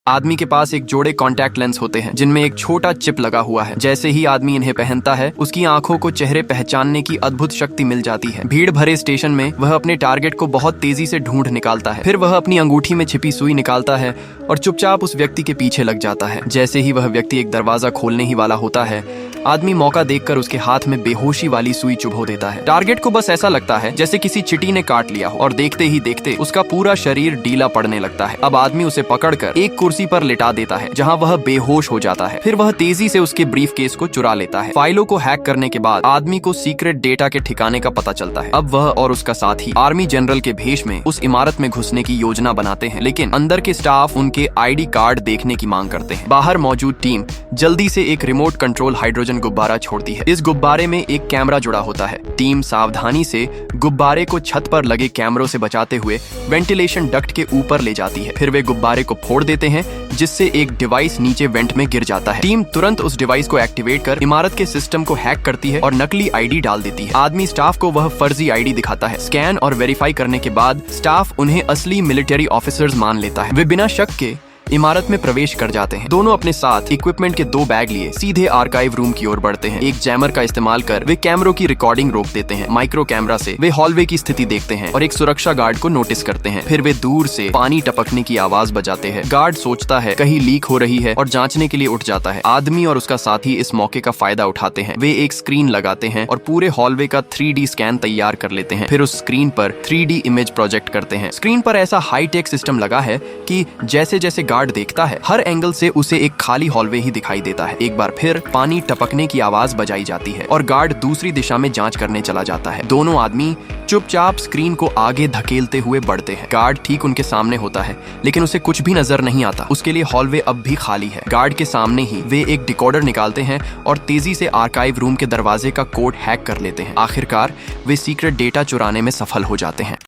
आदमी के पास एक जोड़े कॉन्टैक्ट लेंस होते हैं जिनमें एक छोटा चिप लगा हुआ है। जैसे ही आदमी इन्हें पहनता है उसकी आंखों को चेहरे पहचानने की अद्भुत शक्ति मिल जाती है। भीड़ भरे स्टेशन में वह अपने टारगेट को बहुत तेजी से ढूंढ निकालता है। फिर वह अपनी अंगूठी में छिपी सुई निकालता है और चुपचाप उस व्यक्ति के पीछे लग जाता है। जैसे ही वह व्यक्ति एक दरवाजा खोलने ही वाला होता है, आदमी मौका देखकर उसके हाथ में बेहोशी वाली सुई चुभो देता है। टारगेट को बस ऐसा लगता है जैसे किसी चींटी ने काट लिया हो और देखते ही देखते उसका पूरा शरीर ढीला पड़ने लगता है। अब आदमी उसे पकड़कर एक कुर्सी पर लिटा देता है जहां वह बेहोश हो जाता है। फिर वह तेजी से उसके ब्रीफकेस को चुरा लेता है। फाइलों को हैक करने के बाद आदमी को सीक्रेट डेटा के ठिकाने का पता चलता है। अब वह और उसका साथी आर्मी जनरल के भेष में उस इमारत में घुसने की योजना बनाते हैं, लेकिन अंदर के स्टाफ उनके आईडी कार्ड देखने की मांग करते हैं। बाहर मौजूद टीम जल्दी से एक रिमोट कंट्रोल हाइड्रोजन गुब्बारा छोड़ती है। इस गुब्बारे में एक कैमरा जुड़ा होता है। टीम सावधानी से गुब्बारे को छत पर लगे कैमरों से बचाते हुए वेंटिलेशन डक्ट के ऊपर ले जाती है। फिर वे गुब्बारे को फोड़ देते हैं जिससे एक डिवाइस नीचे वेंट में गिर जाता है। टीम तुरंत उस डिवाइस को एक्टिवेट कर इमारत के सिस्टम को हैक करती है और नकली आईडी डाल देती है। आदमी स्टाफ को वह फर्जी आईडी दिखाता है। स्कैन और वेरीफाई करने के बाद स्टाफ उन्हें असली मिलिट्री ऑफिसर्स मान लेता है। वे बिना शक के इमारत में प्रवेश कर जाते हैं। दोनों अपने साथ इक्विपमेंट के 2 बैग लिए सीधे आर्काइव रूम की ओर बढ़ते हैं। एक जैमर का इस्तेमाल कर वे कैमरों की रिकॉर्डिंग रोक देते हैं। माइक्रो कैमरा से वे हॉलवे की स्थिति देखते हैं और एक सुरक्षा गार्ड को नोटिस करते हैं। फिर वे दूर से पानी टपकने की आवाज बजाते हैं। गार्ड सोचता है कहीं लीक हो रही है और जांचने के लिए उठ जाता है। आदमी और उसका साथी इस मौके का फायदा उठाते हैं। वे एक स्क्रीन लगाते हैं और पूरे हॉलवे का 3D स्कैन तैयार कर लेते हैं। फिर उस स्क्रीन पर 3D इमेज प्रोजेक्ट करते हैं। स्क्रीन पर ऐसा हाईटेक सिस्टम लगा है कि जैसे जैसे गार्ड देखता है हर एंगल से उसे एक खाली हॉलवे ही दिखाई देता है। एक बार फिर पानी टपकने की आवाज बजाई जाती है और गार्ड दूसरी दिशा में जांच करने चला जाता है। दोनों आदमी चुपचाप स्क्रीन को आगे धकेलते हुए बढ़ते हैं। गार्ड ठीक उनके सामने होता है लेकिन उसे कुछ भी नजर नहीं आता। उसके लिए हॉलवे अब भी खाली है। गार्ड के सामने ही वे एक डिकोडर निकालते हैं और तेजी से आर्काइव रूम के दरवाजे का कोड हैक कर लेते हैं। आखिरकार वे सीक्रेट डेटा चुराने में सफल हो जाते हैं।